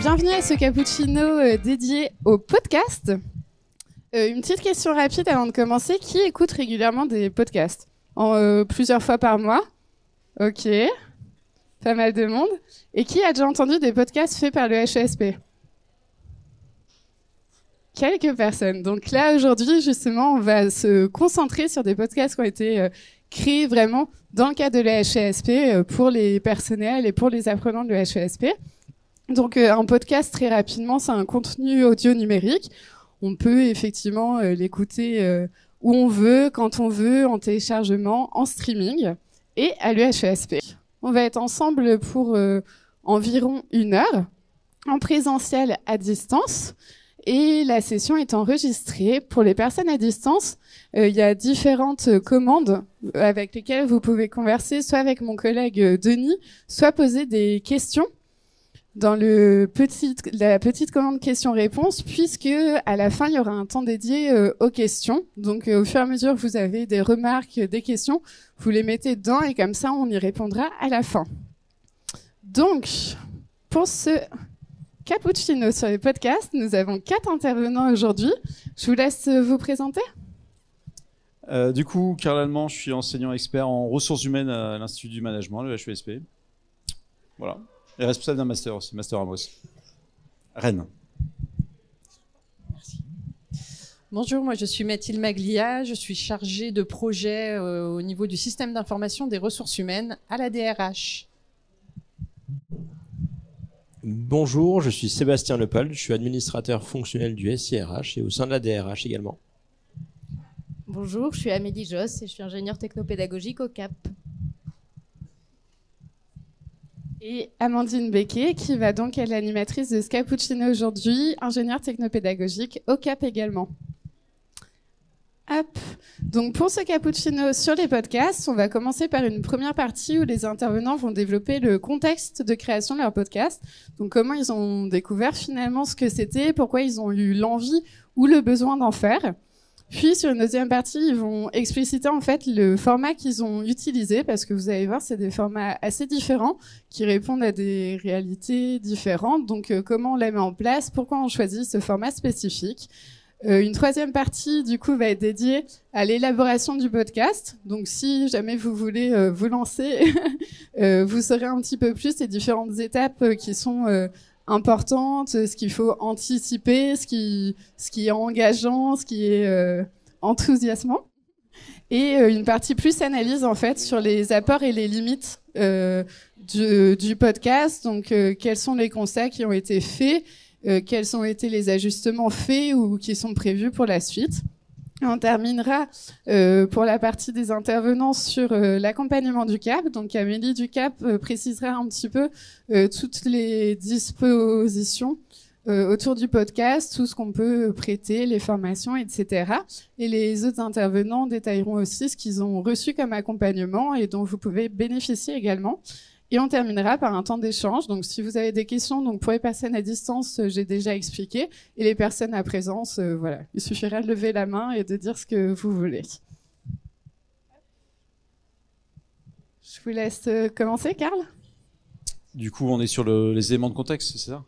bienvenue à ce cappuccino dédié au podcast. Une petite question rapide avant de commencer. Qui écoute régulièrement des podcasts plusieurs fois par mois? Ok, pas mal de monde. Et qui a déjà entendu des podcasts faits par le HESP? Quelques personnes. Donc là, aujourd'hui, justement, on va se concentrer sur des podcasts qui ont été créés vraiment dans le cadre de la HESP pour les personnels et pour les apprenants de la HESP. Donc un podcast, très rapidement, c'est un contenu audio numérique. On peut effectivement l'écouter où on veut, quand on veut, en téléchargement, en streaming et à l'UHESP. On va être ensemble pour environ 1 heure, en présentiel à distance. Et la session est enregistrée. Pour les personnes à distance, il y a différentes commandes avec lesquelles vous pouvez converser, soit avec mon collègue Denis, soit poser des questions dans la petite commande questions-réponses, puisque à la fin, il y aura un temps dédié aux questions. Donc, au fur et à mesure que vous avez des remarques, des questions, vous les mettez dedans et comme ça, on y répondra à la fin. Donc, pour ce cappuccino sur les podcasts, nous avons 4 intervenants aujourd'hui. Je vous laisse vous présenter. Du coup, Karl Allemand, je suis enseignant expert en ressources humaines à l'Institut du Management, le HESP. Voilà. Et responsable d'un master aussi, Master Amos. Rennes. Merci. Bonjour, moi je suis Mathilde Maglia, je suis chargée de projet au niveau du système d'information des ressources humaines à la DRH. Bonjour, je suis Sébastien Lepal, je suis administrateur fonctionnel du SIRH et au sein de la DRH également. Bonjour, je suis Amélie Josse et je suis ingénieure technopédagogique au CAP. Et Amandine Becquet, qui va donc être l'animatrice de ce cappuccino aujourd'hui, ingénieure technopédagogique au CAP également. Hop. Donc pour ce cappuccino sur les podcasts, on va commencer par une première partie où les intervenants vont développer le contexte de création de leur podcast. Donc comment ils ont découvert finalement ce que c'était, pourquoi ils ont eu l'envie ou le besoin d'en faire. Puis sur une deuxième partie, ils vont expliciter en fait le format qu'ils ont utilisé, parce que vous allez voir, c'est des formats assez différents qui répondent à des réalités différentes. Donc comment on les met en place, pourquoi on choisit ce format spécifique. Une troisième partie, du coup, va être dédiée à l'élaboration du podcast. Donc, si jamais vous voulez vous lancer, vous saurez un petit peu plus les différentes étapes qui sont importantes, ce qu'il faut anticiper, ce qui est engageant, ce qui est enthousiasmant. Et une partie plus analyse, en fait, sur les apports et les limites du podcast. Donc, quels sont les constats qui ont été faits, quels ont été les ajustements faits ou qui sont prévus pour la suite. On terminera pour la partie des intervenants sur l'accompagnement du CAP. Donc Amélie du CAP précisera un petit peu toutes les dispositions autour du podcast, tout ce qu'on peut prêter, les formations, etc. Et les autres intervenants détailleront aussi ce qu'ils ont reçu comme accompagnement et dont vous pouvez bénéficier également. Et on terminera par un temps d'échange. Donc, si vous avez des questions, donc pour les personnes à distance, j'ai déjà expliqué. Et les personnes à présence, voilà. Il suffira de lever la main et de dire ce que vous voulez. Je vous laisse commencer, Karl. Du coup, on est sur les éléments de contexte, c'est ça?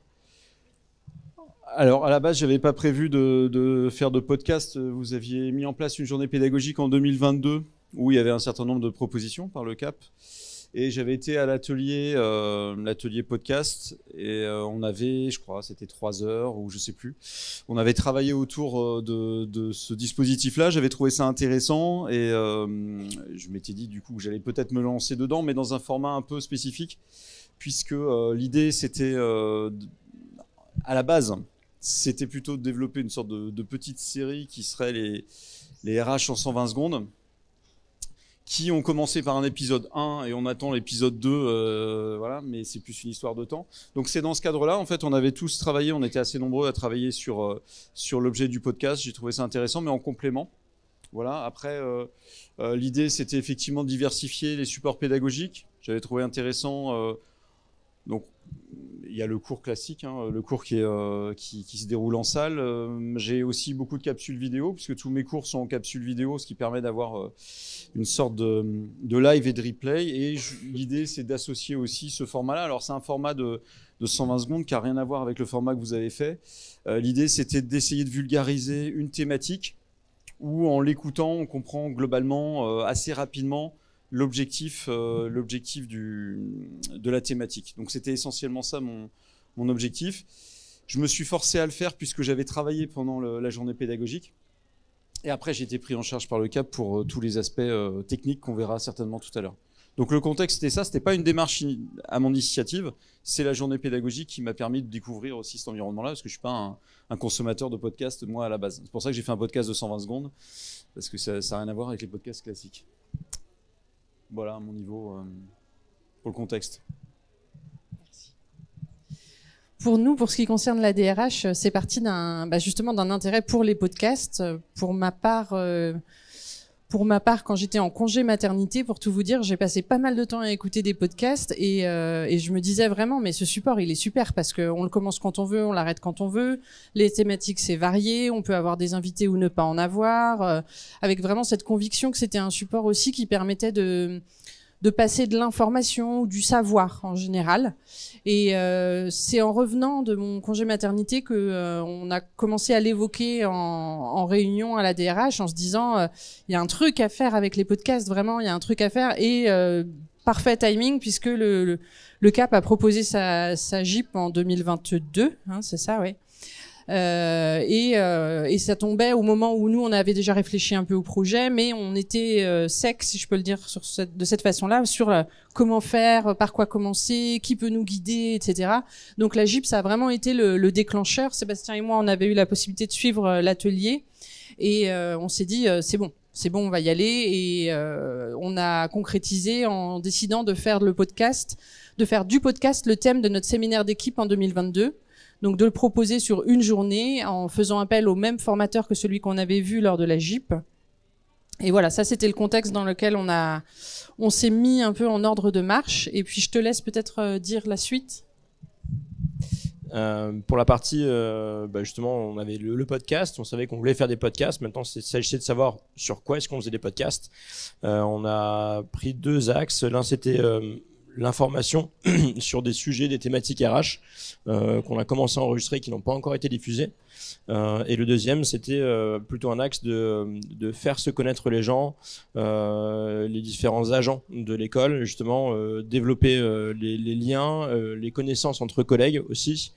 Alors, à la base, j'avais pas prévu de faire de podcast. Vous aviez mis en place une journée pédagogique en 2022 où il y avait un certain nombre de propositions par le CAP. Et j'avais été à l'atelier podcast et on avait, je crois, c'était 3 heures ou je sais plus. On avait travaillé autour de ce dispositif-là. J'avais trouvé ça intéressant et je m'étais dit du coup que j'allais peut-être me lancer dedans, mais dans un format un peu spécifique, puisque l'idée c'était à la base, c'était plutôt de développer une sorte de petite série qui serait les RH en 120 secondes. Qui ont commencé par un épisode 1 et on attend l'épisode 2, voilà, mais c'est plus une histoire de temps. Donc c'est dans ce cadre-là, en fait, on avait tous travaillé, on était assez nombreux à travailler sur l'objet du podcast. J'ai trouvé ça intéressant, mais en complément. Voilà. Après, l'idée, c'était effectivement de diversifier les supports pédagogiques. J'avais trouvé intéressant, donc il y a le cours classique, hein, le cours qui se déroule en salle. J'ai aussi beaucoup de capsules vidéo, puisque tous mes cours sont en capsules vidéo, ce qui permet d'avoir une sorte de live et de replay. Et l'idée, c'est d'associer aussi ce format-là. Alors, c'est un format de 120 secondes qui n'a rien à voir avec le format que vous avez fait. L'idée, c'était d'essayer de vulgariser une thématique où, en l'écoutant, on comprend globalement assez rapidement l'objectif de la thématique. Donc c'était essentiellement ça mon objectif. Je me suis forcé à le faire puisque j'avais travaillé pendant la journée pédagogique. Et après, j'ai été pris en charge par le CAP pour tous les aspects techniques qu'on verra certainement tout à l'heure. Donc le contexte, c'était ça. C'était pas une démarche à mon initiative. C'est la journée pédagogique qui m'a permis de découvrir aussi cet environnement-là, parce que je suis pas un consommateur de podcasts, moi, à la base. C'est pour ça que j'ai fait un podcast de 120 secondes, parce que ça n'a rien à voir avec les podcasts classiques. Voilà à mon niveau pour le contexte. Merci. Pour nous, pour ce qui concerne la DRH, c'est parti justement d'un intérêt pour les podcasts. Pour ma part, quand j'étais en congé maternité, pour tout vous dire, j'ai passé pas mal de temps à écouter des podcasts et je me disais vraiment, mais ce support, il est super parce qu'on le commence quand on veut, on l'arrête quand on veut. Les thématiques, c'est varié, on peut avoir des invités ou ne pas en avoir, avec vraiment cette conviction que c'était un support aussi qui permettait de passer de l'information ou du savoir en général. Et c'est en revenant de mon congé maternité que on a commencé à l'évoquer en réunion à la DRH en se disant il y a un truc à faire avec les podcasts, vraiment il y a un truc à faire. Et parfait timing puisque le CAP a proposé sa JIP en 2022, hein, c'est ça, oui. Et ça tombait au moment où nous on avait déjà réfléchi un peu au projet, mais on était sec, si je peux le dire de cette façon-là, sur comment faire, par quoi commencer, qui peut nous guider, etc. Donc la JIP, ça a vraiment été le déclencheur. Sébastien et moi, on avait eu la possibilité de suivre l'atelier et on s'est dit c'est bon, on va y aller. Et on a concrétisé en décidant de faire du podcast le thème de notre séminaire d'équipe en 2022. Donc de le proposer sur une journée en faisant appel au même formateur que celui qu'on avait vu lors de la JIP. Et voilà, ça c'était le contexte dans lequel on s'est mis un peu en ordre de marche. Et puis je te laisse peut-être dire la suite. Pour la partie, justement, on avait le podcast, on savait qu'on voulait faire des podcasts. Maintenant, il s'agissait de savoir sur quoi est-ce qu'on faisait des podcasts. On a pris 2 axes. L'un, c'était l'information sur des sujets, des thématiques RH qu'on a commencé à enregistrer qui n'ont pas encore été diffusés. Et le deuxième, c'était plutôt un axe de faire se connaître les gens, les différents agents de l'école, justement développer les liens, les connaissances entre collègues aussi,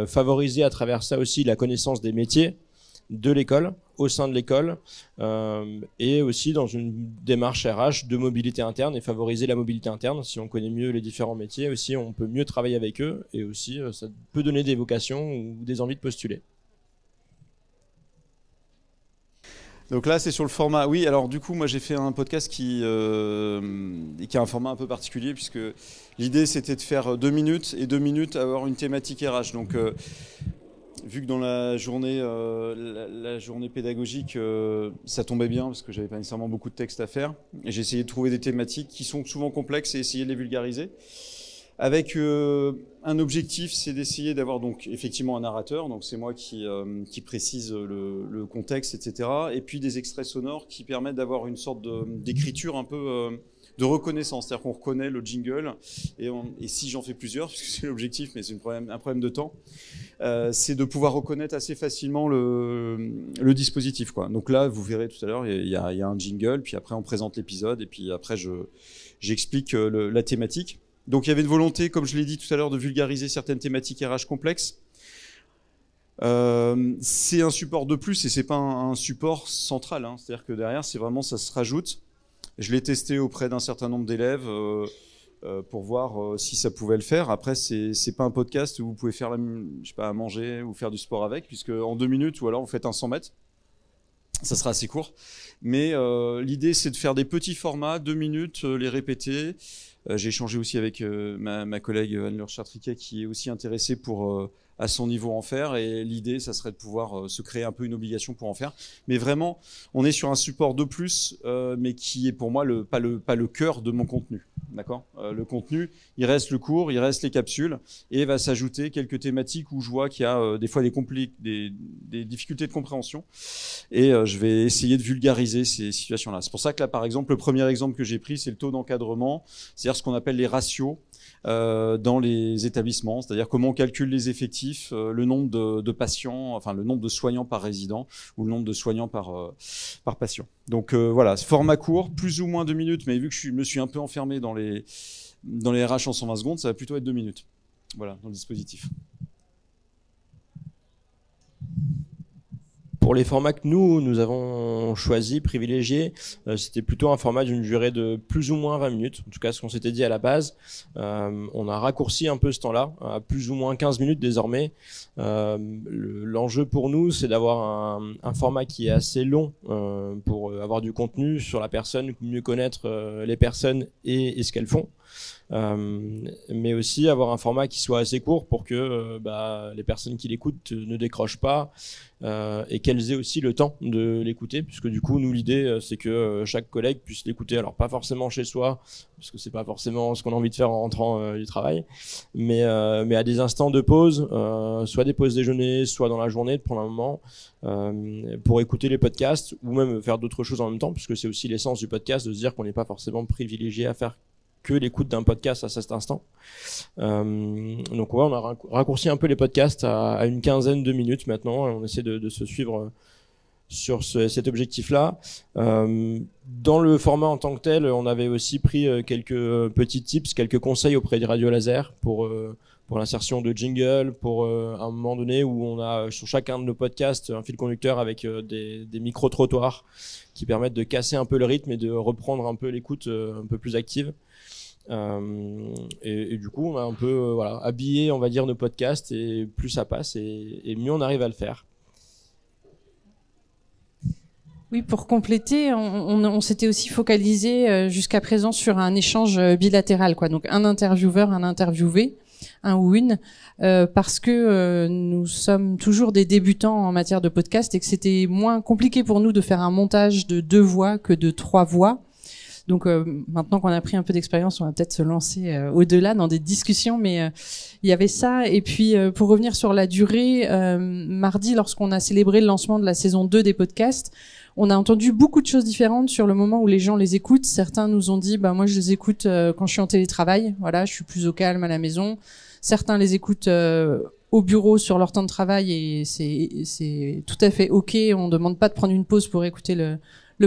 favoriser à travers ça aussi la connaissance des métiers de l'école, au sein de l'école, et aussi dans une démarche RH de mobilité interne et favoriser la mobilité interne. Si on connaît mieux les différents métiers, aussi on peut mieux travailler avec eux et aussi ça peut donner des vocations ou des envies de postuler. Donc là, c'est sur le format. Oui, alors du coup, moi j'ai fait un podcast qui a un format un peu particulier puisque l'idée c'était de faire 2 minutes et 2 minutes avoir une thématique RH. Donc vu que dans la journée pédagogique, ça tombait bien parce que j'avais pas nécessairement beaucoup de texte à faire. Et j'ai essayé de trouver des thématiques qui sont souvent complexes et essayer de les vulgariser. Avec un objectif, c'est d'essayer d'avoir donc effectivement un narrateur, donc c'est moi qui précise le contexte, etc. Et puis des extraits sonores qui permettent d'avoir une sorte d'écriture un peu de reconnaissance, c'est-à-dire qu'on reconnaît le jingle, et si j'en fais plusieurs, parce que c'est l'objectif, mais c'est un problème de temps, c'est de pouvoir reconnaître assez facilement le dispositif, quoi. Donc là, vous verrez tout à l'heure, il y a un jingle, puis après on présente l'épisode, et puis après j'explique la thématique. Donc il y avait une volonté, comme je l'ai dit tout à l'heure, de vulgariser certaines thématiques RH complexes. C'est un support de plus et c'est pas un support central, hein. C'est-à-dire que derrière, c'est vraiment ça se rajoute. Je l'ai testé auprès d'un certain nombre d'élèves pour voir si ça pouvait le faire. Après, c'est pas un podcast où vous pouvez faire à manger ou faire du sport avec, puisque en 2 minutes ou alors vous faites un 100 mètres. Ça sera assez court. Mais l'idée, c'est de faire des petits formats, 2 minutes, les répéter. J'ai échangé aussi avec ma collègue Anne-Laure Chartriquet qui est aussi intéressée pour à son niveau en faire. Et l'idée, ça serait de pouvoir se créer un peu une obligation pour en faire. Mais vraiment, on est sur un support de plus, mais qui est pour moi pas le cœur de mon contenu. D'accord. Le contenu, il reste le cours, il reste les capsules, et va s'ajouter quelques thématiques où je vois qu'il y a des fois des difficultés de compréhension. Et je vais essayer de vulgariser ces situations-là. C'est pour ça que là, par exemple, le premier exemple que j'ai pris, c'est le taux d'encadrement, c'est-à-dire ce qu'on appelle les ratios dans les établissements, c'est-à-dire comment on calcule les effectifs, le nombre de patients, enfin le nombre de soignants par résident ou le nombre de soignants par patient. Donc voilà, format court, plus ou moins 2 minutes, mais vu que je me suis un peu enfermé dans les RH en 120 secondes, ça va plutôt être 2 minutes. Voilà, dans le dispositif. Pour les formats que nous avons choisi, privilégiés, c'était plutôt un format d'une durée de plus ou moins 20 minutes. En tout cas, ce qu'on s'était dit à la base. On a raccourci un peu ce temps-là, à plus ou moins 15 minutes désormais. L'enjeu pour nous, c'est d'avoir un format qui est assez long pour avoir du contenu sur la personne, mieux connaître les personnes et ce qu'elles font. Mais aussi avoir un format qui soit assez court pour que les personnes qui l'écoutent ne décrochent pas et qu'elles aient aussi le temps de l'écouter, puisque du coup nous l'idée c'est que chaque collègue puisse l'écouter, alors pas forcément chez soi parce que c'est pas forcément ce qu'on a envie de faire en rentrant du travail, mais à des instants de pause, soit des pauses déjeuner, soit dans la journée, de prendre un moment pour écouter les podcasts ou même faire d'autres choses en même temps, puisque c'est aussi l'essence du podcast, de se dire qu'on n'est pas forcément privilégié à faire que l'écoute d'un podcast à cet instant. Donc ouais, on a raccourci un peu les podcasts à une quinzaine de minutes maintenant, et on essaie de se suivre sur cet objectif-là. Dans le format en tant que tel, on avait aussi pris quelques petits tips, quelques conseils auprès des radios laser pour l'insertion de jingle, pour un moment donné où on a sur chacun de nos podcasts un fil conducteur avec des micro-trottoirs qui permettent de casser un peu le rythme et de reprendre un peu l'écoute un peu plus active. Et du coup on a un peu habillé, on va dire, nos podcasts, et plus ça passe et mieux on arrive à le faire. Oui, pour compléter, on s'était aussi focalisé jusqu'à présent sur un échange bilatéral, quoi. Donc un intervieweur, un interviewé, un ou une, parce que nous sommes toujours des débutants en matière de podcast et que c'était moins compliqué pour nous de faire un montage de 2 voix que de 3 voix. Donc maintenant qu'on a pris un peu d'expérience, on va peut-être se lancer au-delà dans des discussions, mais il y avait ça. Et puis pour revenir sur la durée, mardi, lorsqu'on a célébré le lancement de la saison 2 des podcasts, on a entendu beaucoup de choses différentes sur le moment où les gens les écoutent. Certains nous ont dit moi je les écoute quand je suis en télétravail, voilà, je suis plus au calme à la maison. Certains les écoutent au bureau sur leur temps de travail, et c'est tout à fait OK, on demande pas de prendre une pause pour écouter le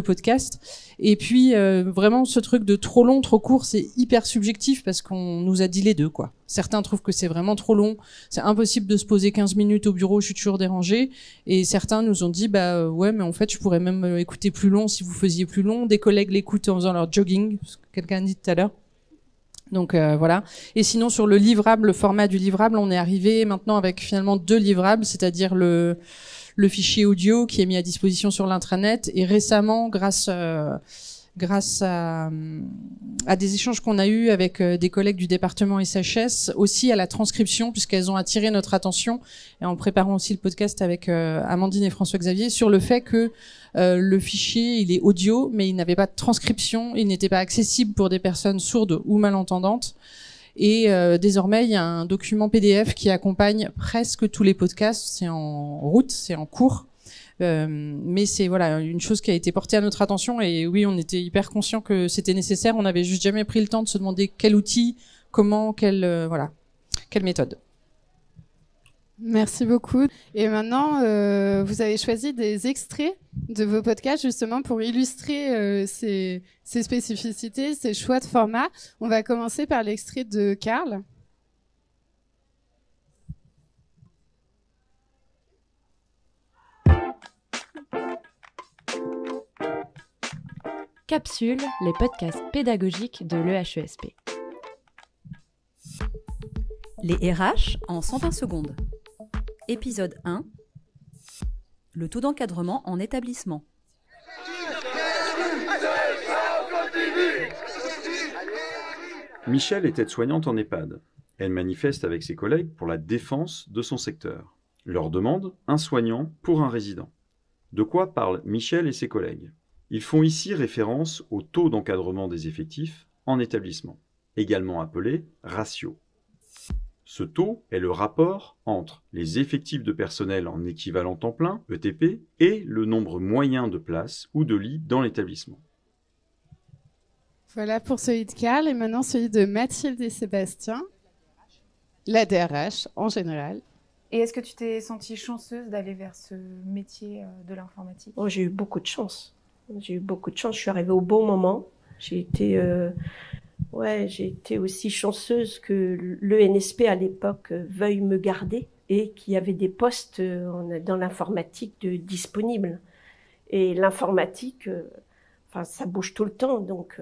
podcast. Et puis vraiment ce truc de trop long, trop court, c'est hyper subjectif parce qu'on nous a dit les deux, quoi. Certains trouvent que c'est vraiment trop long, c'est impossible de se poser 15 minutes au bureau, je suis toujours dérangé. Et certains nous ont dit ouais, mais en fait je pourrais même écouter plus long si vous faisiez plus long. Des collègues l'écoutent en faisant leur jogging, ce que quelqu'un a dit tout à l'heure. Donc voilà. Et sinon sur le livrable, le format du livrable, on est arrivé maintenant avec finalement 2 livrables, c'est-à-dire le fichier audio qui est mis à disposition sur l'intranet, et récemment grâce à des échanges qu'on a eus avec des collègues du département SHS, aussi à la transcription, puisqu'elles ont attiré notre attention, et en préparant aussi le podcast avec Amandine et François-Xavier, sur le fait que le fichier, il est audio, mais il n'avait pas de transcription, il n'était pas accessible pour des personnes sourdes ou malentendantes. Et désormais, il y a un document PDF qui accompagne presque tous les podcasts. C'est en route, c'est en cours. Mais c'est une chose qui a été portée à notre attention. Et oui, on était hyper conscients que c'était nécessaire. On n'avait juste jamais pris le temps de se demander quel outil, comment, quelle méthode. Merci beaucoup. Et maintenant, vous avez choisi des extraits de vos podcasts justement pour illustrer ces spécificités, ces choix de format. On va commencer par l'extrait de Karl. Capsule, les podcasts pédagogiques de l'EHESP. Les RH en 120 secondes. Épisode 1. Le taux d'encadrement en établissement. Michel est aide-soignante en EHPAD. Elle manifeste avec ses collègues pour la défense de son secteur. Leur demande un soignant pour un résident. De quoi parlent Michel et ses collègues? Ils font ici référence au taux d'encadrement des effectifs en établissement, également appelé ratio. Ce taux est le rapport entre les effectifs de personnel en équivalent temps plein, ETP, et le nombre moyen de places ou de lits dans l'établissement. Voilà pour celui de Karl et maintenant celui de Mathilde et Sébastien. La DRH en général. Et est-ce que tu t'es sentie chanceuse d'aller vers ce métier de l'informatique? Oh, j'ai eu beaucoup de chance. J'ai eu beaucoup de chance. Je suis arrivée au bon moment. J'ai été aussi chanceuse que l'ENSP à l'époque veuille me garder et qu'il y avait des postes dans l'informatique disponibles. Et l'informatique, ça bouge tout le temps. Donc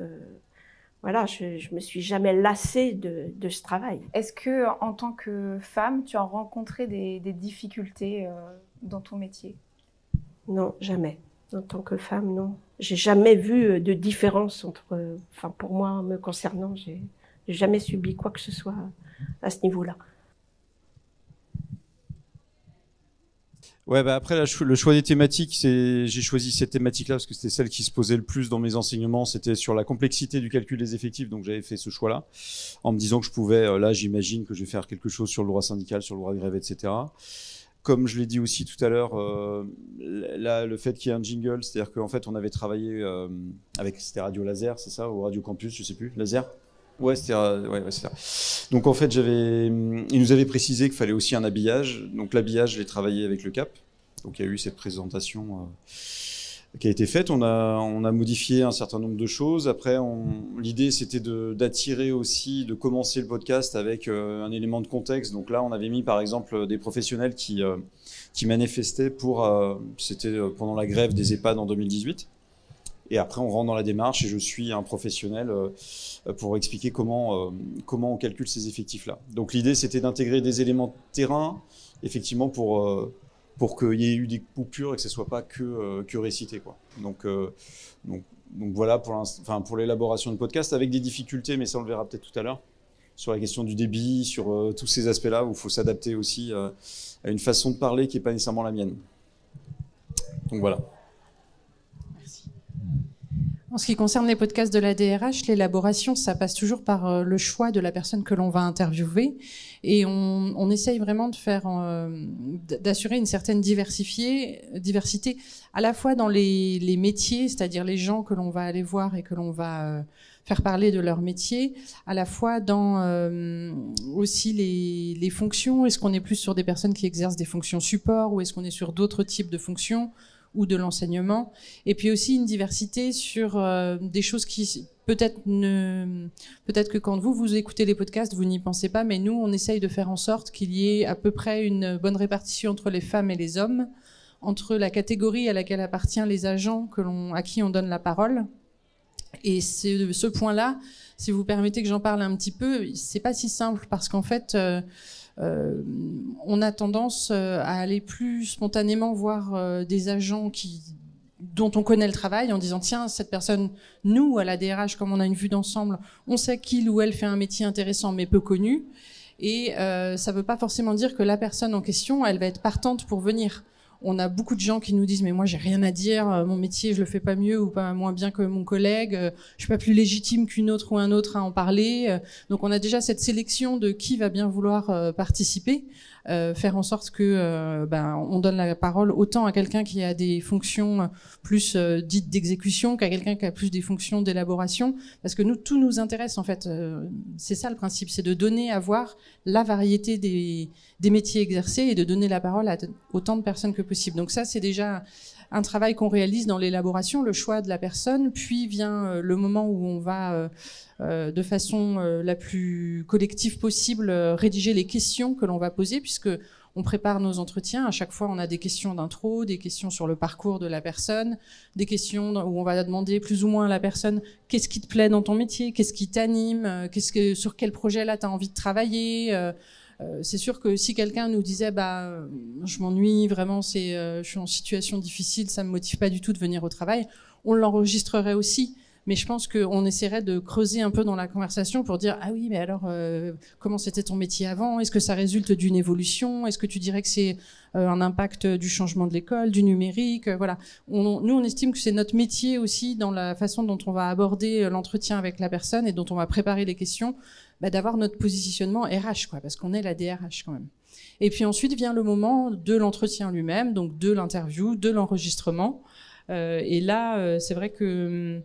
voilà, je me suis jamais lassée de ce travail. Est-ce que, en tant que femme, tu as rencontré des difficultés dans ton métier? Non, jamais. En tant que femme, non. J'ai jamais vu de différence pour moi, me concernant, j'ai jamais subi quoi que ce soit à ce niveau-là. Ouais, après le choix des thématiques, j'ai choisi cette thématique-là parce que c'était celle qui se posait le plus dans mes enseignements. C'était sur la complexité du calcul des effectifs, donc j'avais fait ce choix-là en me disant que je pouvais. Là, j'imagine que je vais faire quelque chose sur le droit syndical, sur le droit de grève, etc. Comme je l'ai dit aussi tout à l'heure, là, le fait qu'il y ait un jingle, c'est-à-dire qu'en fait, on avait travaillé c'était Radio Laser, c'est ça, ou Radio Campus, je sais plus, Laser. Ouais, c'est ça. Donc en fait, il nous avait précisé qu'il fallait aussi un habillage. Donc l'habillage, je l'ai travaillé avec le CAP. Donc il y a eu cette présentation qui a été faite. On a modifié un certain nombre de choses. Après, l'idée, c'était d'attirer aussi, de commencer le podcast avec un élément de contexte. Donc là, on avait mis par exemple des professionnels qui manifestaient c'était pendant la grève des EHPAD en 2018. Et après, on rentre dans la démarche et je suis un professionnel pour expliquer comment on calcule ces effectifs-là. Donc l'idée, c'était d'intégrer des éléments de terrain, effectivement, pour qu'il y ait eu des coupures et que ce ne soit pas que récité, quoi. Donc voilà pour l'élaboration de podcast, avec des difficultés, mais ça on le verra peut-être tout à l'heure, sur la question du débit, sur tous ces aspects-là où il faut s'adapter aussi à une façon de parler qui n'est pas nécessairement la mienne. Donc voilà. En ce qui concerne les podcasts de la DRH, l'élaboration, ça passe toujours par le choix de la personne que l'on va interviewer. Et on essaye vraiment d'assurer une certaine diversité, à la fois dans les métiers, c'est-à-dire les gens que l'on va aller voir et que l'on va faire parler de leur métier, à la fois dans aussi les fonctions. Est-ce qu'on est plus sur des personnes qui exercent des fonctions support ou est-ce qu'on est sur d'autres types de fonctions ou de l'enseignement, et puis aussi une diversité sur des choses qui peut-être que quand vous écoutez les podcasts, vous n'y pensez pas, mais nous, on essaye de faire en sorte qu'il y ait à peu près une bonne répartition entre les femmes et les hommes, entre la catégorie à laquelle appartient les agents à qui on donne la parole. Et ce point-là, si vous permettez que j'en parle un petit peu, c'est pas si simple parce qu'en fait, on a tendance à aller plus spontanément voir des agents dont on connaît le travail en disant tiens, cette personne, nous à la DRH, comme on a une vue d'ensemble, on sait qu'il ou elle fait un métier intéressant mais peu connu, et ça veut pas forcément dire que la personne en question, elle va être partante pour venir. On a beaucoup de gens qui nous disent mais moi j'ai rien à dire, mon métier je le fais pas mieux ou pas moins bien que mon collègue, je suis pas plus légitime qu'une autre ou un autre à en parler. Donc on a déjà cette sélection de qui va bien vouloir participer, faire en sorte que on donne la parole autant à quelqu'un qui a des fonctions plus dites d'exécution qu'à quelqu'un qui a plus des fonctions d'élaboration, parce que tout nous intéresse en fait. C'est ça le principe, c'est de donner à voir la variété des métiers exercés et de donner la parole à autant de personnes que possible. Donc ça, c'est déjà un travail qu'on réalise dans l'élaboration, le choix de la personne, puis vient le moment où on va, de façon la plus collective possible, rédiger les questions que l'on va poser, puisque on prépare nos entretiens. À chaque fois, on a des questions d'intro, des questions sur le parcours de la personne, des questions où on va demander plus ou moins à la personne qu'est-ce qui te plaît dans ton métier, qu'est-ce qui t'anime, sur quel projet là tu as envie de travailler. C'est sûr que si quelqu'un nous disait je m'ennuie vraiment, je suis en situation difficile, ça me motive pas du tout de venir au travail, on l'enregistrerait aussi Mais je pense qu'on essaierait de creuser un peu dans la conversation pour dire ah oui, mais alors comment c'était ton métier avant? Est-ce que ça résulte d'une évolution? Est-ce que tu dirais que c'est un impact du changement de l'école, du numérique? Voilà. Nous, on estime que c'est notre métier aussi dans la façon dont on va aborder l'entretien avec la personne et dont on va préparer les questions, d'avoir notre positionnement RH, quoi, parce qu'on est la DRH quand même. Et puis ensuite vient le moment de l'entretien lui-même, donc de l'interview, de l'enregistrement. Et là, c'est vrai que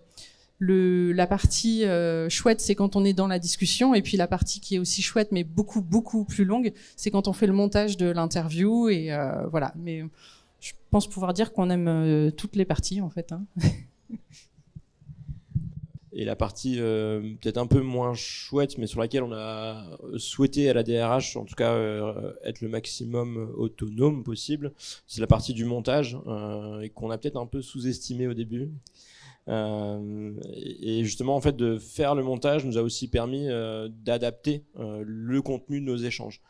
la partie chouette, c'est quand on est dans la discussion, et puis la partie qui est aussi chouette, mais beaucoup, beaucoup plus longue, c'est quand on fait le montage de l'interview, et voilà. Mais je pense pouvoir dire qu'on aime toutes les parties, en fait, hein. Et la partie peut-être un peu moins chouette, mais sur laquelle on a souhaité à la DRH, en tout cas, être le maximum autonome possible, c'est la partie du montage, et qu'on a peut-être un peu sous-estimé au début. Et justement, en fait, de faire le montage nous a aussi permis d'adapter le contenu de nos échanges.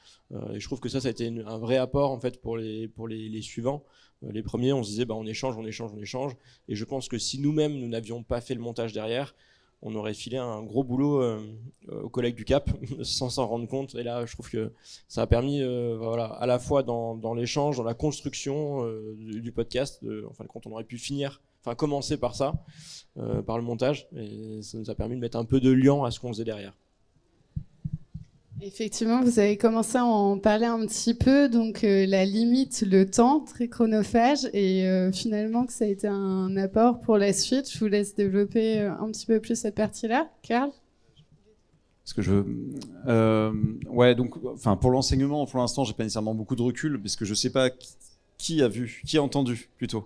Et je trouve que ça a été un vrai apport en fait pour les suivants. Les premiers, on se disait on échange. Et je pense que si nous-mêmes nous n'avions pas fait le montage derrière, on aurait filé un gros boulot aux collègues du CAP sans s'en rendre compte. Et là, je trouve que ça a permis, à la fois dans l'échange, dans la construction du podcast. En fin de compte, on aurait pu commencer par ça, par le montage, et ça nous a permis de mettre un peu de liant à ce qu'on faisait derrière. Effectivement, vous avez commencé à en parler un petit peu, donc la limite, le temps, très chronophage, et finalement que ça a été un apport pour la suite. Je vous laisse développer un petit peu plus cette partie-là. Karl ? Parce que pour l'enseignement, pour l'instant, j'ai pas nécessairement beaucoup de recul, parce que je sais pas qui a entendu plutôt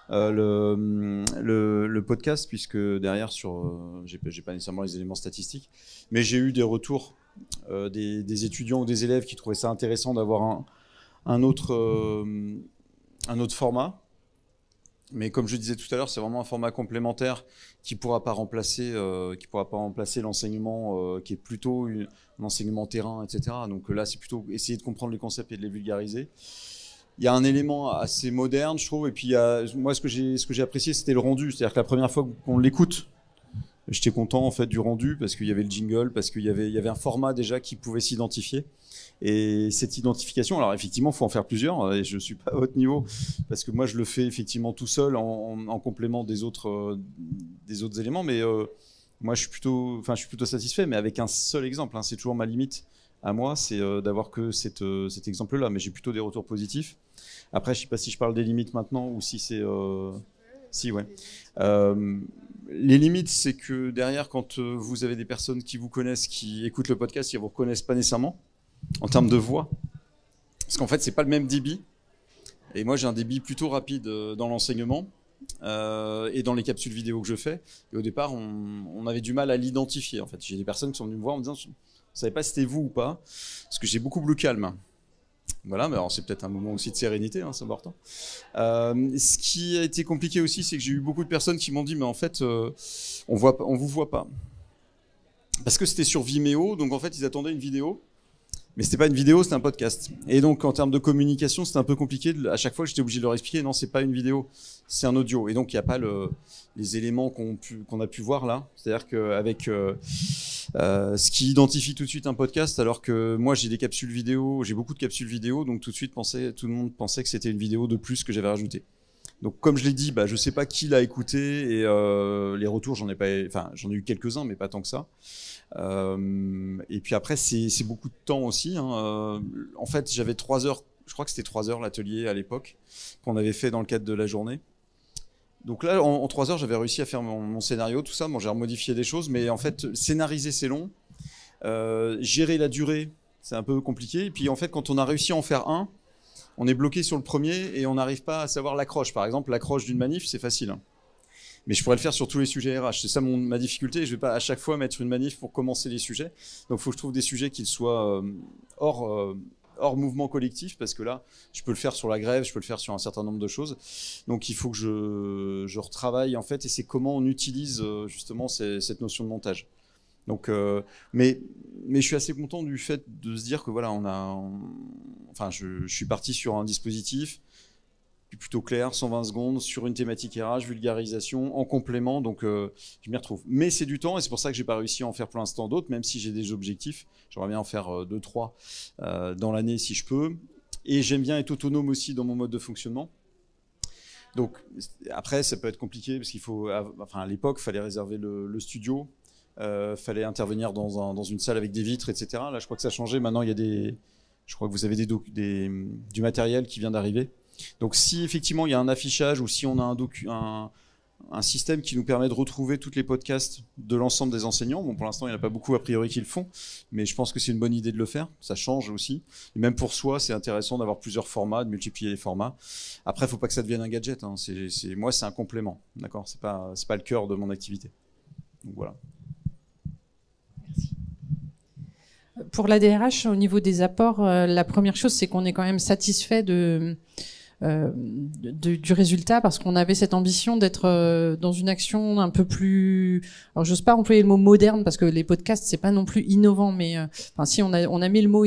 le podcast, puisque derrière j'ai pas nécessairement les éléments statistiques, mais j'ai eu des retours des étudiants ou des élèves qui trouvaient ça intéressant d'avoir un autre format. Mais comme je disais tout à l'heure, c'est vraiment un format complémentaire qui pourra pas remplacer l'enseignement qui est plutôt un enseignement terrain, etc. Donc là, c'est plutôt essayer de comprendre les concepts et de les vulgariser. Il y a un élément assez moderne, je trouve, et puis moi, ce que j'ai apprécié, c'était le rendu. C'est-à-dire que la première fois qu'on l'écoute, j'étais content en fait du rendu, parce qu'il y avait le jingle, parce qu'il y avait un format déjà qui pouvait s'identifier. Et cette identification, alors effectivement, il faut en faire plusieurs, et je ne suis pas à votre niveau, parce que moi je le fais effectivement tout seul en complément des autres éléments, mais moi je suis plutôt satisfait, mais avec un seul exemple, hein, c'est toujours ma limite à moi, c'est d'avoir que cet exemple-là, mais j'ai plutôt des retours positifs. Après, je ne sais pas si je parle des limites maintenant, ou si c'est... Si, ouais. Les limites, c'est que derrière, quand vous avez des personnes qui vous connaissent, qui écoutent le podcast, qui ne vous reconnaissent pas nécessairement, en termes de voix, parce qu'en fait, c'est pas le même débit. Et moi, j'ai un débit plutôt rapide dans l'enseignement et dans les capsules vidéo que je fais. Et au départ, on avait du mal à l'identifier. En fait, j'ai des personnes qui sont venues me voir en me disant, je ne savais pas si c'était vous ou pas, parce que j'ai beaucoup le calme. Voilà, mais alors c'est peut-être un moment aussi de sérénité, hein, c'est important. Ce qui a été compliqué aussi, c'est que j'ai eu beaucoup de personnes qui m'ont dit, mais en fait, on vous voit pas. Parce que c'était sur Vimeo, donc en fait, ils attendaient une vidéo. Mais c'était pas une vidéo, c'était un podcast. Et donc, en termes de communication, c'était un peu compliqué. À chaque fois, j'étais obligé de leur expliquer, non, c'est pas une vidéo, c'est un audio. Et donc, il n'y a pas les éléments qu'on a pu voir là. C'est-à-dire qu'avec ce qui identifie tout de suite un podcast, alors que moi, j'ai des capsules vidéo, j'ai beaucoup de capsules vidéo, donc tout de suite, tout le monde pensait que c'était une vidéo de plus que j'avais rajoutée. Donc, comme je l'ai dit, je sais pas qui l'a écouté, et les retours, j'en ai eu quelques-uns, mais pas tant que ça. Et puis après, c'est beaucoup de temps aussi, hein. En fait, j'avais 3 heures, je crois que c'était 3 heures l'atelier à l'époque, qu'on avait fait dans le cadre de la journée. Donc là, en 3 heures, j'avais réussi à faire mon scénario, tout ça. Bon, j'ai remodifié des choses, mais en fait, scénariser, c'est long. Gérer la durée, c'est un peu compliqué. Et puis en fait, quand on a réussi à en faire un, on est bloqué sur le premier et on n'arrive pas à savoir l'accroche. Par exemple, l'accroche d'une manif, c'est facile. Mais je pourrais le faire sur tous les sujets RH. C'est ça ma difficulté. Je ne vais pas à chaque fois mettre une manif pour commencer les sujets. Donc il faut que je trouve des sujets qui soient hors mouvement collectif, parce que là, je peux le faire sur la grève, je peux le faire sur un certain nombre de choses. Donc il faut que je retravaille en fait, et c'est comment on utilise justement cette notion de montage. Donc, mais je suis assez content du fait de se dire que voilà, je suis parti sur un dispositif. plutôt clair, 120 secondes sur une thématique RH, vulgarisation, en complément, donc je m'y retrouve. Mais c'est du temps et c'est pour ça que j'ai pas réussi à en faire pour l'instant d'autres, même si j'ai des objectifs. J'aimerais bien en faire 2-3 dans l'année si je peux. Et j'aime bien être autonome aussi dans mon mode de fonctionnement. Donc après, ça peut être compliqué parce qu'il faut, enfin à l'époque, il fallait réserver le studio, fallait intervenir dans une salle avec des vitres, etc. Là, je crois que ça a changé. Maintenant, il y a je crois que vous avez du matériel qui vient d'arriver. Donc si effectivement il y a un affichage ou si on a un système qui nous permet de retrouver tous les podcasts de l'ensemble des enseignants, bon pour l'instant il n'y en a pas beaucoup a priori qui le font, mais je pense que c'est une bonne idée de le faire, ça change aussi. Et même pour soi c'est intéressant d'avoir plusieurs formats, de multiplier les formats. Après il ne faut pas que ça devienne un gadget, hein. Moi c'est un complément, d'accord, c'est pas le cœur de mon activité. Donc voilà. Pour la DRH, au niveau des apports, la première chose, c'est qu'on est quand même satisfait du résultat parce qu'on avait cette ambition d'être dans une action un peu plus. Alors, j'ose pas employer le mot moderne parce que les podcasts c'est pas non plus innovant, mais enfin si on a mis le mot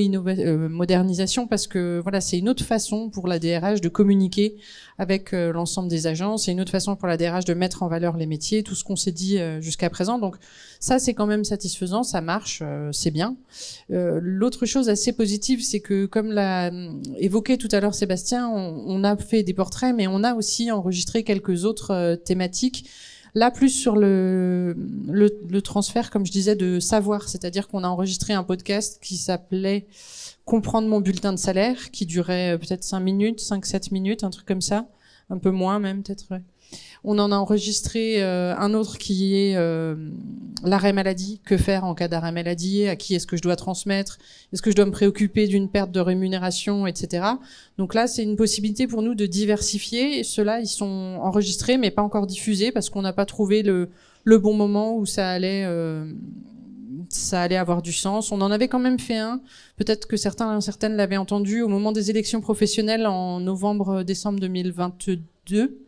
modernisation parce que voilà c'est une autre façon pour la DRH de communiquer avec l'ensemble des agences, c'est une autre façon pour la DRH de mettre en valeur les métiers, tout ce qu'on s'est dit jusqu'à présent. Donc ça c'est quand même satisfaisant, ça marche, c'est bien. L'autre chose assez positive, c'est que comme l'a évoqué tout à l'heure Sébastien, on a fait des portraits, mais on a aussi enregistré quelques autres thématiques. Là, plus sur le transfert, comme je disais, de savoir. C'est-à-dire qu'on a enregistré un podcast qui s'appelait « Comprendre mon bulletin de salaire », qui durait peut-être 5 minutes, 5-7 minutes, un truc comme ça. Un peu moins même, peut-être. Ouais. On en a enregistré un autre qui est l'arrêt maladie. Que faire en cas d'arrêt maladie? À qui est-ce que je dois transmettre? Est-ce que je dois me préoccuper d'une perte de rémunération, etc. Donc là, c'est une possibilité pour nous de diversifier. Et ceux-là, ils sont enregistrés, mais pas encore diffusés parce qu'on n'a pas trouvé le bon moment où ça allait avoir du sens. On en avait quand même fait un. Peut-être que certaines l'avaient entendu au moment des élections professionnelles en novembre-décembre 2022.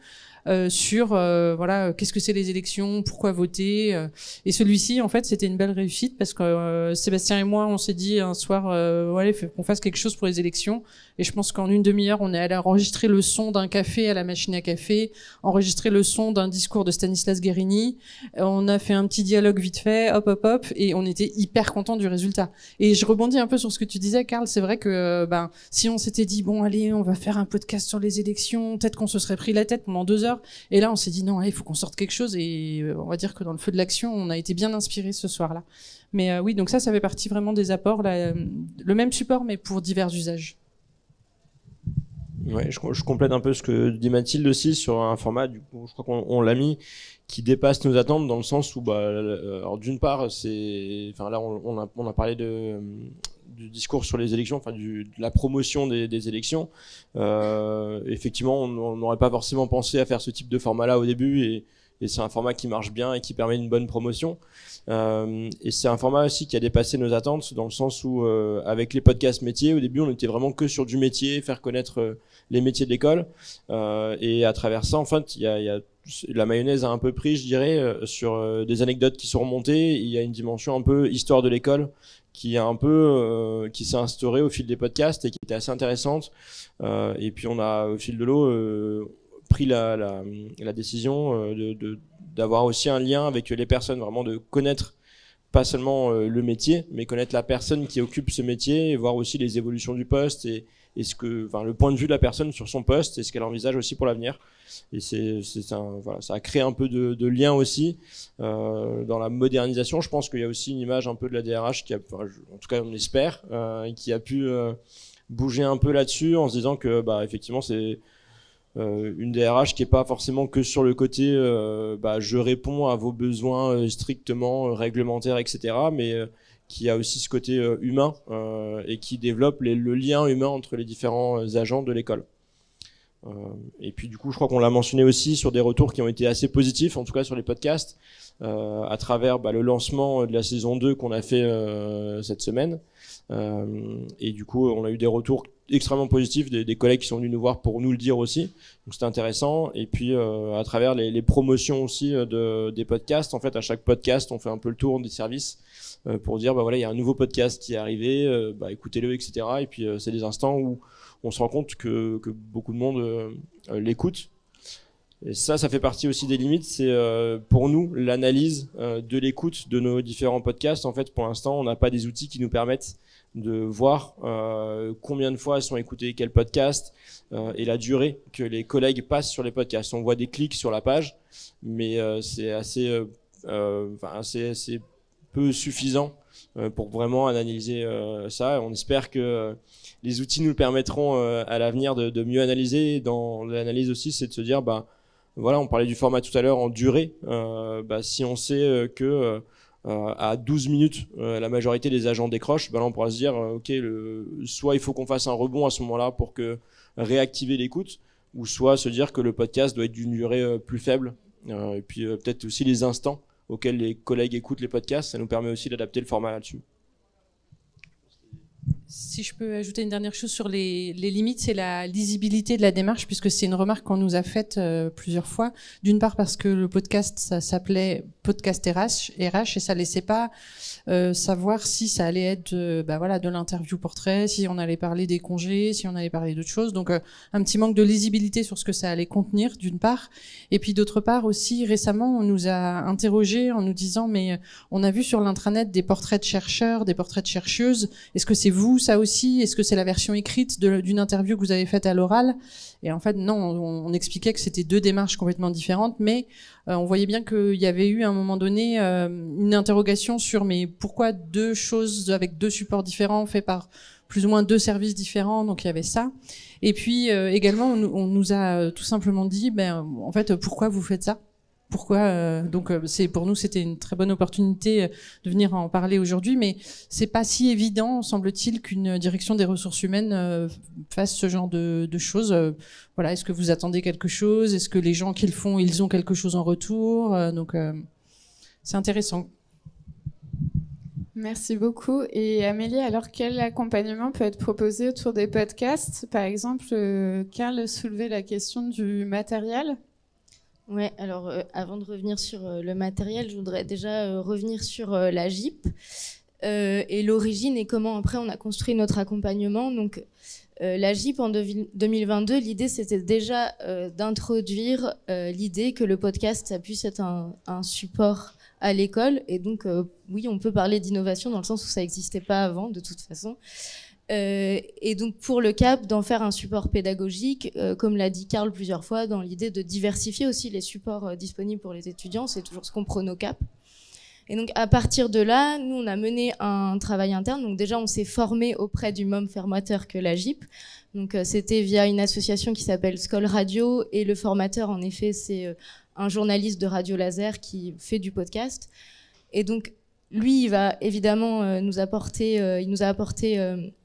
Sur voilà qu'est-ce que c'est les élections, pourquoi voter, et celui-ci en fait c'était une belle réussite parce que Sébastien et moi on s'est dit un soir ouais faut qu'on fasse quelque chose pour les élections et je pense qu'en une demi-heure on est allé enregistrer le son d'un café à la machine à café, enregistrer le son d'un discours de Stanislas Guérini, on a fait un petit dialogue vite fait hop et on était hyper content du résultat. Et je rebondis un peu sur ce que tu disais Karl, c'est vrai que si on s'était dit bon allez on va faire un podcast sur les élections, peut-être qu'on se serait pris la tête pendant 2 heures. Et là, on s'est dit non, il faut qu'on sorte quelque chose. Et on va dire que dans le feu de l'action, on a été bien inspirés ce soir-là. Mais oui, donc ça fait partie vraiment des apports. Là, le même support, mais pour divers usages. Ouais, je complète un peu ce que dit Mathilde aussi sur un format. Du coup, je crois qu'on l'a mis qui dépasse nos attentes dans le sens où, alors d'une part, là, on a parlé du discours sur les élections, enfin de la promotion des élections. Effectivement, on n'aurait pas forcément pensé à faire ce type de format-là au début, et c'est un format qui marche bien et qui permet une bonne promotion. Et c'est un format aussi qui a dépassé nos attentes dans le sens où, avec les podcasts métiers, au début, on était vraiment que sur du métier, faire connaître les métiers de l'école. Et à travers ça, en fait, la mayonnaise a un peu pris, je dirais, sur des anecdotes qui sont remontées. Il y a une dimension un peu histoire de l'école qui s'est instaurée au fil des podcasts et qui était assez intéressante. Et puis on a au fil de l'eau pris la décision d'avoir aussi un lien avec les personnes, vraiment de connaître pas seulement le métier, mais connaître la personne qui occupe ce métier et voir aussi les évolutions du poste et le point de vue de la personne sur son poste et ce qu'elle envisage aussi pour l'avenir. Et ça a créé un peu de lien aussi dans la modernisation. Je pense qu'il y a aussi une image un peu de la DRH en tout cas on espère, qui a pu bouger un peu là-dessus en se disant que effectivement c'est une DRH qui est pas forcément que sur le côté je réponds à vos besoins strictement réglementaires, etc., mais qui a aussi ce côté humain et qui développe le lien humain entre les différents agents de l'école. Et puis du coup, je crois qu'on l'a mentionné aussi sur des retours qui ont été assez positifs, en tout cas sur les podcasts, à travers le lancement de la saison 2 qu'on a fait cette semaine. Et du coup, on a eu des retours extrêmement positifs des collègues qui sont venus nous voir pour nous le dire aussi. Donc c'était intéressant. Et puis à travers les promotions aussi des podcasts, en fait, à chaque podcast, on fait un peu le tour des services pour dire voilà, il y a un nouveau podcast qui est arrivé, écoutez-le, etc. Et puis c'est des instants où on se rend compte que beaucoup de monde l'écoute. Et ça fait partie aussi des limites. C'est pour nous l'analyse de l'écoute de nos différents podcasts. En fait, pour l'instant, on n'a pas des outils qui nous permettent de voir combien de fois sont écoutés quels podcasts et la durée que les collègues passent sur les podcasts. On voit des clics sur la page, mais c'est assez peu suffisant pour vraiment analyser ça. On espère que les outils nous permettront à l'avenir de mieux analyser. Dans l'analyse aussi, c'est de se dire, voilà, on parlait du format tout à l'heure en durée. Si on sait que à 12 minutes, la majorité des agents décrochent, là on pourra se dire, soit il faut qu'on fasse un rebond à ce moment-là pour réactiver l'écoute, ou soit se dire que le podcast doit être d'une durée plus faible. Et puis peut-être aussi les instants auxquels les collègues écoutent les podcasts, ça nous permet aussi d'adapter le format là-dessus. Si je peux ajouter une dernière chose sur les limites, c'est la lisibilité de la démarche, puisque c'est une remarque qu'on nous a faite plusieurs fois. D'une part parce que le podcast, ça s'appelait podcast RH, et ça laissait pas savoir si ça allait être de l'interview portrait, si on allait parler des congés, si on allait parler d'autres choses. Donc un petit manque de lisibilité sur ce que ça allait contenir, d'une part. Et puis d'autre part aussi, récemment, on nous a interrogés en nous disant, mais on a vu sur l'intranet des portraits de chercheurs, des portraits de chercheuses. Est-ce que c'est vous, ça aussi? Est-ce que c'est la version écrite d'une interview que vous avez faite à l'oral? Et en fait, non, on expliquait que c'était deux démarches complètement différentes, mais on voyait bien qu'il y avait eu à un moment donné une interrogation sur mais pourquoi deux choses avec deux supports différents faits par plus ou moins deux services différents, donc il y avait ça. Et puis également, on nous a tout simplement dit, en fait, pourquoi vous faites ça? Pourquoi pour nous c'était une très bonne opportunité de venir en parler aujourd'hui, mais c'est pas si évident, semble-t-il, qu'une direction des ressources humaines fasse ce genre de choses. Voilà, est-ce que vous attendez quelque chose? Est-ce que les gens qui le font, ils ont quelque chose en retour? C'est intéressant. Merci beaucoup. Et Amélie, alors quel accompagnement peut être proposé autour des podcasts? Par exemple, Karl soulevait la question du matériel. Ouais, alors avant de revenir sur le matériel, je voudrais déjà revenir sur la GIP et l'origine et comment après on a construit notre accompagnement. Donc la GIP en 2022, l'idée c'était déjà d'introduire l'idée que le podcast ça puisse être un support à l'école et donc oui, on peut parler d'innovation dans le sens où ça n'existait pas avant de toute façon. Et donc pour le CAP, d'en faire un support pédagogique, comme l'a dit Karl plusieurs fois, dans l'idée de diversifier aussi les supports disponibles pour les étudiants, c'est toujours ce qu'on prône au CAP. Et donc à partir de là, nous on a mené un travail interne. Donc déjà on s'est formé auprès du même formateur que la GIP. Donc c'était via une association qui s'appelle Skol Radio et le formateur en effet c'est un journaliste de Radio Laser qui fait du podcast. Et donc lui, il va évidemment nous apporter, il nous a apporté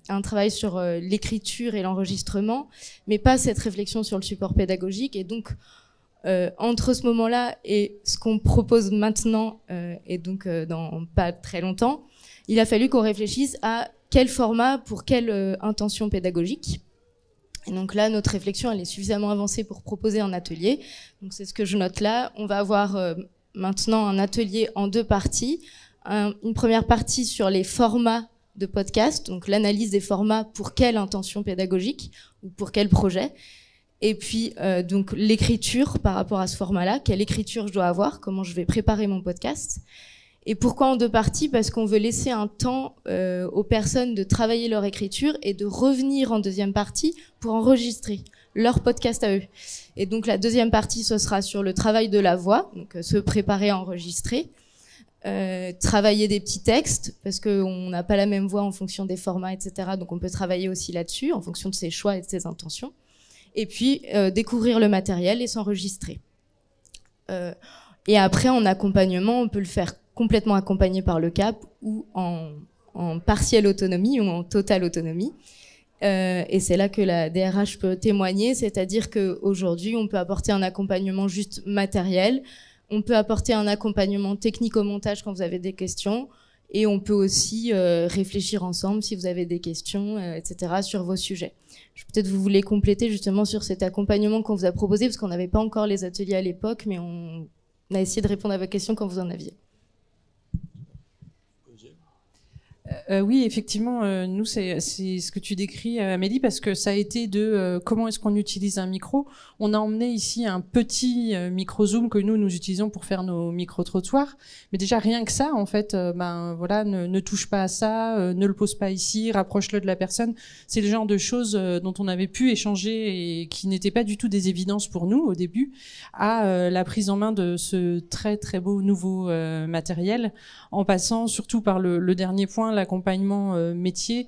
un travail sur l'écriture et l'enregistrement, mais pas cette réflexion sur le support pédagogique. Et donc, entre ce moment-là et ce qu'on propose maintenant, et donc dans pas très longtemps, il a fallu qu'on réfléchisse à quel format pour quelle intention pédagogique. Et donc là, notre réflexion, elle est suffisamment avancée pour proposer un atelier. Donc c'est ce que je note là. On va avoir maintenant un atelier en deux parties. Une première partie sur les formats de podcast, donc l'analyse des formats pour quelle intention pédagogique ou pour quel projet, et puis donc l'écriture par rapport à ce format-là, quelle écriture je dois avoir, comment je vais préparer mon podcast. Et pourquoi en deux parties? Parce qu'on veut laisser un temps aux personnes de travailler leur écriture et de revenir en deuxième partie pour enregistrer leur podcast à eux. Et donc la deuxième partie, ce sera sur le travail de la voix, donc se préparer à enregistrer. Travailler des petits textes parce qu'on n'a pas la même voix en fonction des formats, etc. Donc on peut travailler aussi là-dessus en fonction de ses choix et de ses intentions. Et puis découvrir le matériel et s'enregistrer. Et après en accompagnement, on peut le faire complètement accompagné par le CAP ou en partielle autonomie ou en totale autonomie. Et c'est là que la DRH peut témoigner, c'est-à-dire qu'aujourd'hui on peut apporter un accompagnement juste matériel. On peut apporter un accompagnement technique au montage quand vous avez des questions et on peut aussi réfléchir ensemble si vous avez des questions, etc. sur vos sujets. Peut-être vous voulez compléter justement sur cet accompagnement qu'on vous a proposé parce qu'on n'avait pas encore les ateliers à l'époque, mais on a essayé de répondre à vos questions quand vous en aviez. Oui, effectivement, nous c'est ce que tu décris, Amélie, parce que ça a été de comment est-ce qu'on utilise un micro. On a emmené ici un petit micro Zoom que nous utilisons pour faire nos micro-trottoirs, mais déjà rien que ça, en fait, voilà, ne touche pas à ça, ne le pose pas ici, rapproche-le de la personne. C'est le genre de choses dont on avait pu échanger et qui n'étaient pas du tout des évidences pour nous au début, à la prise en main de ce très très beau nouveau matériel, en passant surtout par le dernier point, l'accompagnement métier,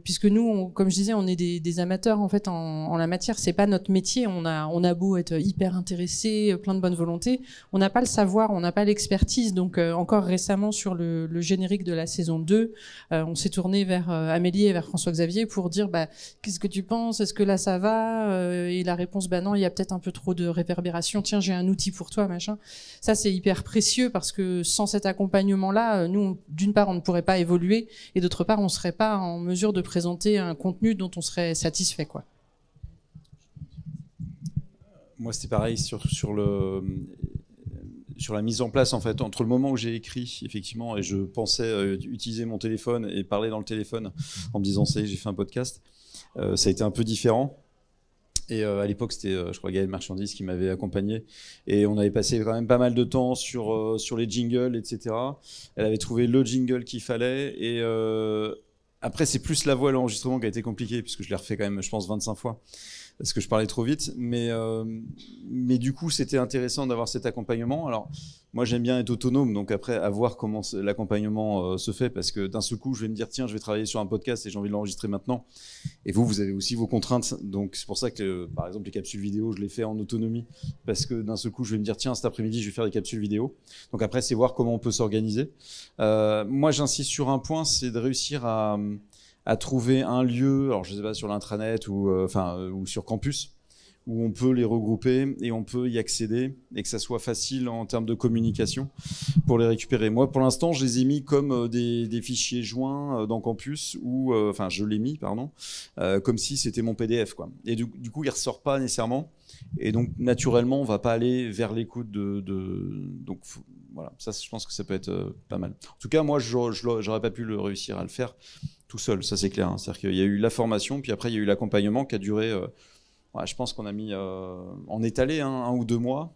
puisque nous, comme je disais, on est des amateurs en fait en la matière. C'est pas notre métier. On a beau être hyper intéressé, plein de bonne volonté, on n'a pas le savoir, on n'a pas l'expertise. Donc encore récemment sur le générique de la saison 2, on s'est tourné vers Amélie et vers François-Xavier pour dire qu'est-ce que tu penses, est-ce que là ça va, et la réponse non, il y a peut-être un peu trop de réverbération, tiens, j'ai un outil pour toi, machin. Ça c'est hyper précieux parce que sans cet accompagnement là, nous d'une part on ne pourrait pas évoluer et d'autre part on serait pas en mesure de présenter un contenu dont on serait satisfait, quoi. Moi c'était pareil sur la mise en place, en fait, entre le moment où j'ai écrit, effectivement, et je pensais utiliser mon téléphone et parler dans le téléphone en me disant, ça y est, j'ai fait un podcast, ça a été un peu différent. Et à l'époque, c'était, je crois, Gaëlle Marchandise qui m'avait accompagné. Et on avait passé quand même pas mal de temps sur les jingles, etc. Elle avait trouvé le jingle qu'il fallait. Et après, c'est plus la voix et l'enregistrement qui a été compliqué, puisque je l'ai refait quand même, je pense, 25 fois. Parce que je parlais trop vite, mais du coup c'était intéressant d'avoir cet accompagnement. Alors moi j'aime bien être autonome, donc après à voir comment l'accompagnement se fait, parce que d'un seul coup je vais me dire tiens je vais travailler sur un podcast et j'ai envie de l'enregistrer maintenant, et vous avez aussi vos contraintes, donc c'est pour ça que par exemple les capsules vidéo je les fais en autonomie, parce que d'un seul coup je vais me dire tiens cet après-midi je vais faire des capsules vidéo, donc après c'est voir comment on peut s'organiser. Moi j'insiste sur un point, c'est de réussir à trouver un lieu, alors je sais pas sur l'intranet ou sur campus, où on peut les regrouper et on peut y accéder et que ça soit facile en termes de communication pour les récupérer. Moi, pour l'instant, je les ai mis comme des fichiers joints dans campus ou je l'ai mis, pardon, comme si c'était mon PDF, quoi. Et du coup, il ressort pas nécessairement. Et donc, naturellement, on va pas aller vers l'écoute donc voilà, ça, je pense que ça peut être pas mal. En tout cas, moi, j'aurais pas pu réussir à le faire tout seul, ça c'est clair. Hein. C'est-à-dire qu'il y a eu la formation, puis après il y a eu l'accompagnement qui a duré, je pense qu'on a mis en étalé 1 ou 2 mois,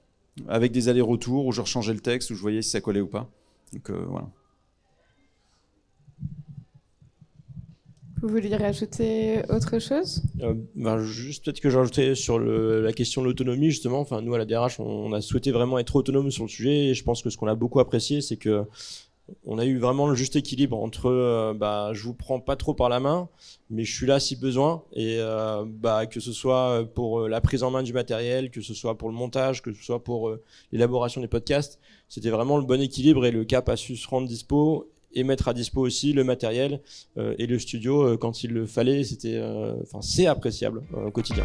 avec des allers-retours où je rechangeais le texte, où je voyais si ça collait ou pas. Donc voilà. Vous vouliez rajouter autre chose ? Juste peut-être que j'ai rajouté sur la question de l'autonomie, justement. Enfin, nous à la DRH, on a souhaité vraiment être autonome sur le sujet, et je pense que ce qu'on a beaucoup apprécié, c'est que on a eu vraiment le juste équilibre entre je vous prends pas trop par la main, mais je suis là si besoin, et que ce soit pour la prise en main du matériel, que ce soit pour le montage, que ce soit pour l'élaboration des podcasts, c'était vraiment le bon équilibre, et le CAP a su se rendre dispo et mettre à dispo aussi le matériel et le studio quand il le fallait. C'est appréciable au quotidien.